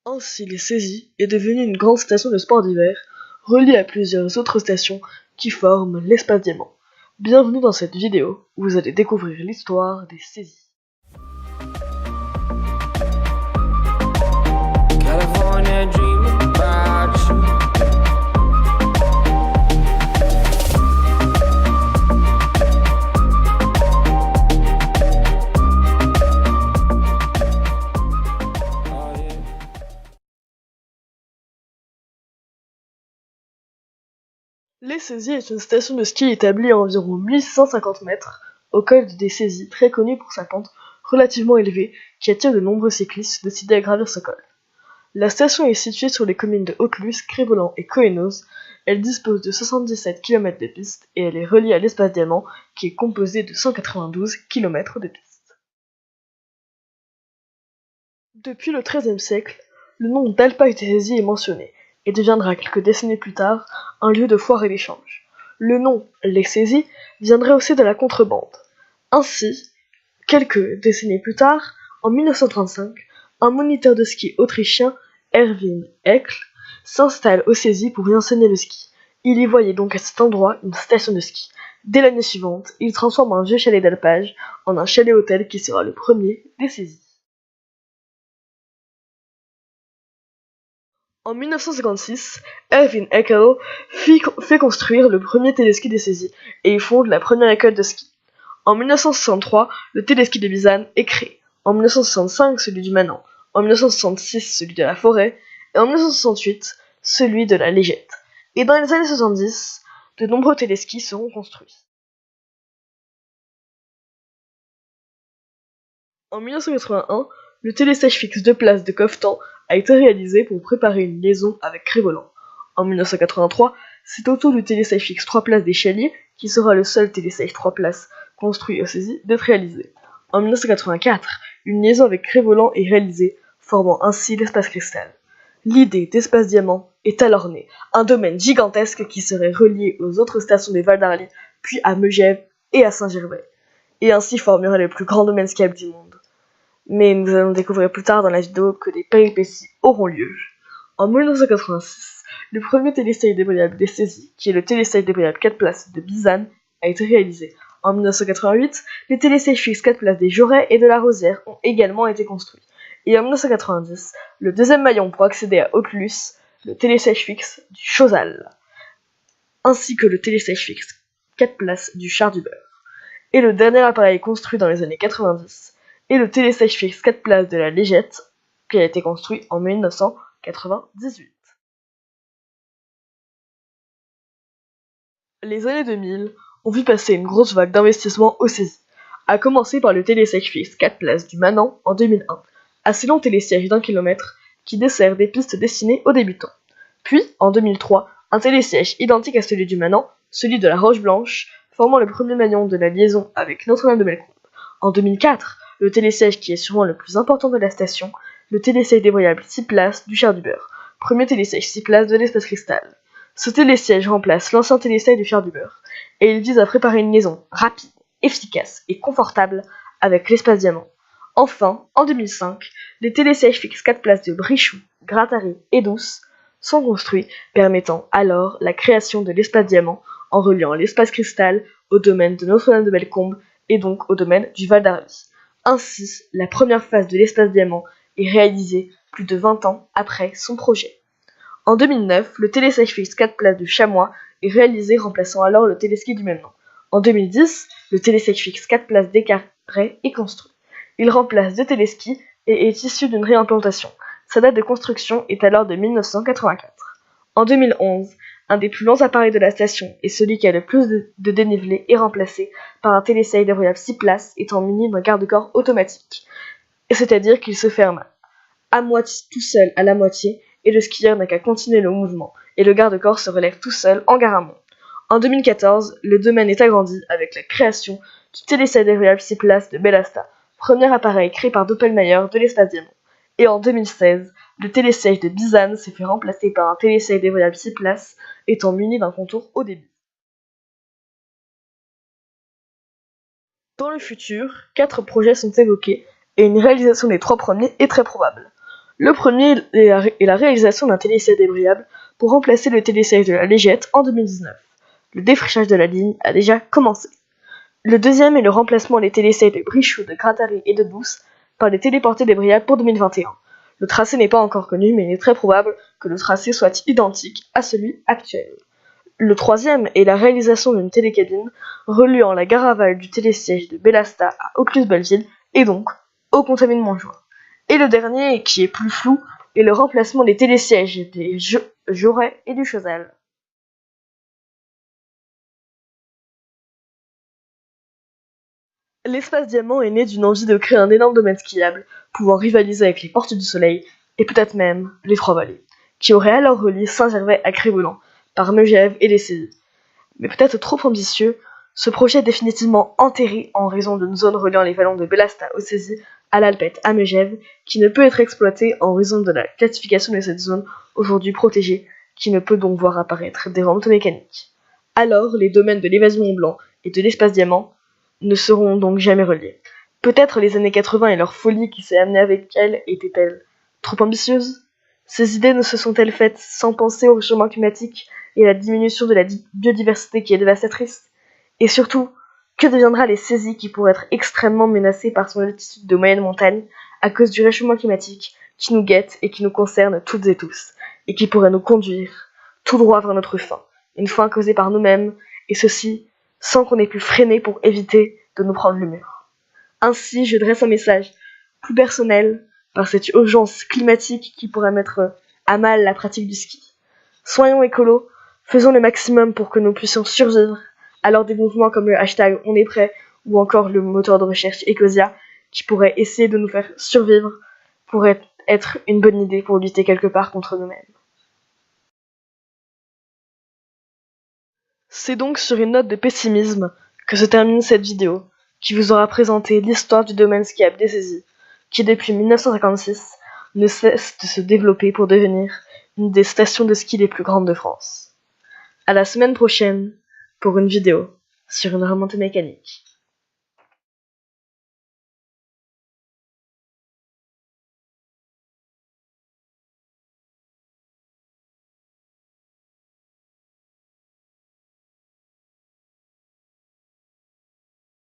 Ainsi, les Saisies est devenue une grande station de sport d'hiver, reliée à plusieurs autres stations qui forment l'Espace Diamant. Bienvenue dans cette vidéo où vous allez découvrir l'histoire des Saisies. Les Saisies est une station de ski établie à environ 1650 mètres au col des Saisies, très connu pour sa pente relativement élevée qui attire de nombreux cyclistes décidés à gravir ce col. La station est située sur les communes de Haute-Luce, Crévoland et Cohennoz. Elle dispose de 77 km de piste et elle est reliée à l'Espace Diamant qui est composé de 192 km de piste. Depuis le XIIIe siècle, le nom d'Alpage des Saisies est mentionné et deviendra quelques décennies plus tard un lieu de foire et d'échange. Le nom Les Saisies viendrait aussi de la contrebande. Ainsi, quelques décennies plus tard, en 1935, un moniteur de ski autrichien, Erwin Heckel, s'installe aux Saisies pour y enseigner le ski. Il y voyait donc à cet endroit une station de ski. Dès l'année suivante, il transforme un vieux chalet d'alpage en un chalet-hôtel qui sera le premier des Saisies. En 1956, Erwin Heckel fait construire le premier téléski des Saisies et il fonde la première école de ski. En 1963, le téléski de Bizane est créé. En 1965, celui du Manan. En 1966, celui de la Forêt. Et en 1968, celui de la Légette. Et dans les années 70, de nombreux téléskis seront construits. En 1981, le télestage fixe 2 places de Coftan a été réalisé pour préparer une liaison avec Crévoland. En 1983, c'est au tour du télestage fixe 3 places des Chaliers, qui sera le seul télestage 3 places construit aux Saisies, d'être réalisé. En 1984, une liaison avec Crévoland est réalisée, formant ainsi l'Espace Cristal. L'idée d'Espace Diamant est alors née, un domaine gigantesque qui serait relié aux autres stations des Val d'Arly, puis à Megève et à Saint-Gervais, et ainsi formerait le plus grand domaine skiable du monde. Mais nous allons découvrir plus tard dans la vidéo que des péripéties auront lieu. En 1986, le premier télestage débrayable des Saisies, qui est le télestage débrayable 4 places de Bizane, a été réalisé. En 1988, les téléstages fixes 4 places des Jaurès et de la Rosière ont également été construits. Et en 1990, le deuxième maillon pour accéder à Haute-Luce, le télestage fixe du Chozal, ainsi que le télestage fixe 4 places du Char du Beurre. Et le dernier appareil construit dans les années 90 est le télestage fixe 4 places de la Légette, qui a été construit en 1998. Les années 2000 ont vu passer une grosse vague d'investissement aux Saisies, à commencer par le télestage fixe 4 places du Manan en 2001, assez long télésiège d'1 km qui dessert des pistes destinées aux débutants. Puis, en 2003, un télésiège identique à celui du Manan, celui de la Roche Blanche, formant le premier maillon de la liaison avec Notre-Dame-de-Bellecombe. En 2004, le télésiège qui est sûrement le plus important de la station, le télésiège débrayable 6 places du Char du Beurre, premier télésiège 6 places de l'Espace Cristal. Ce télésiège remplace l'ancien télésiège du Char du Beurre, et il vise à préparer une liaison rapide, efficace et confortable avec l'Espace Diamant. Enfin, en 2005, les télésièges fixes 4 places de Brichoux, Gratary et Douce sont construits, permettant alors la création de l'Espace Diamant en reliant l'Espace Cristal au domaine de Notre-Dame-de-Bellecombe et donc au domaine du Val d'Arly. Ainsi, la première phase de l'Espace Diamant est réalisée plus de 20 ans après son projet. En 2009, le télestage fixe 4 places de Chamois est réalisé, remplaçant alors le téléski du même nom. En 2010, le télestage fixe 4 places d'Écarret est construit. Il remplace 2 téléskis et est issu d'une réimplantation. Sa date de construction est alors de 1984. En 2011, un des plus longs appareils de la station et celui qui a le plus de dénivelé est remplacé par un télestage débrayable 6 places étant muni d'un garde-corps automatique. C'est-à-dire qu'il se ferme à moitié tout seul à la moitié et le skieur n'a qu'à continuer le mouvement et le garde-corps se relève tout seul en gare amont. En 2014, le domaine est agrandi avec la création du télestage débrayable 6 places de Bellasta, premier appareil créé par Doppelmayr de l'Espace Diamant. Et en 2016, le télésiège de Bizane s'est fait remplacer par un télésiège débrayable 6 places étant muni d'un contour au début. Dans le futur, 4 projets sont évoqués et une réalisation des 3 premiers est très probable. Le premier est la réalisation d'un télésiège débrayable pour remplacer le télésiège de la Légette en 2019. Le défrichage de la ligne a déjà commencé. Le deuxième est le remplacement des télésièges de Brichoux, de Gratary et de Douce par des téléportés débrayables pour 2021. Le tracé n'est pas encore connu, mais il est très probable que le tracé soit identique à celui actuel. Le troisième est la réalisation d'une télécabine reliant la gare aval du télésiège de Bellasta à Aucluse-Belleville et donc au Contamine-Montjoie. Et le dernier, qui est plus flou, est le remplacement des télésièges des Jaurès et du Chazal. L'espace diamant est né d'une envie de créer un énorme domaine skiable, pouvant rivaliser avec les Portes du Soleil, et peut-être même les Trois-Vallées, qui auraient alors relié Saint-Gervais à Créboulan, par Megève et les Cézilles. Mais peut-être trop ambitieux, ce projet est définitivement enterré en raison d'une zone reliant les vallons de Bellasta aux Cézilles à l'Alpette à Megève, qui ne peut être exploitée en raison de la classification de cette zone aujourd'hui protégée, qui ne peut donc voir apparaître des rampes mécaniques. Alors, les domaines de l'évasion Mont Blanc et de l'espace diamant ne seront donc jamais reliés. Peut-être les années 80 et leur folie qui s'est amenée avec elles étaient-elles trop ambitieuses? Ces idées ne se sont-elles faites sans penser au réchauffement climatique et à la diminution de la biodiversité qui est dévastatrice? Et surtout, que deviendra les saisies qui pourraient être extrêmement menacées par son altitude de moyenne montagne à cause du réchauffement climatique qui nous guette et qui nous concerne toutes et tous, et qui pourrait nous conduire tout droit vers notre fin, une fin causée par nous-mêmes, et ceci sans qu'on ait pu freiner pour éviter de nous prendre le mur. Ainsi, je dresse un message plus personnel par cette urgence climatique qui pourrait mettre à mal la pratique du ski. Soyons écolos, faisons le maximum pour que nous puissions survivre, alors des mouvements comme le hashtag On est prêt ou encore le moteur de recherche Ecosia qui pourrait essayer de nous faire survivre pourrait être une bonne idée pour lutter quelque part contre nous-mêmes. C'est donc sur une note de pessimisme que se termine cette vidéo, qui vous aura présenté l'histoire du domaine skiable des Saisies, qui depuis 1956 ne cesse de se développer pour devenir une des stations de ski les plus grandes de France. À la semaine prochaine pour une vidéo sur une remontée mécanique.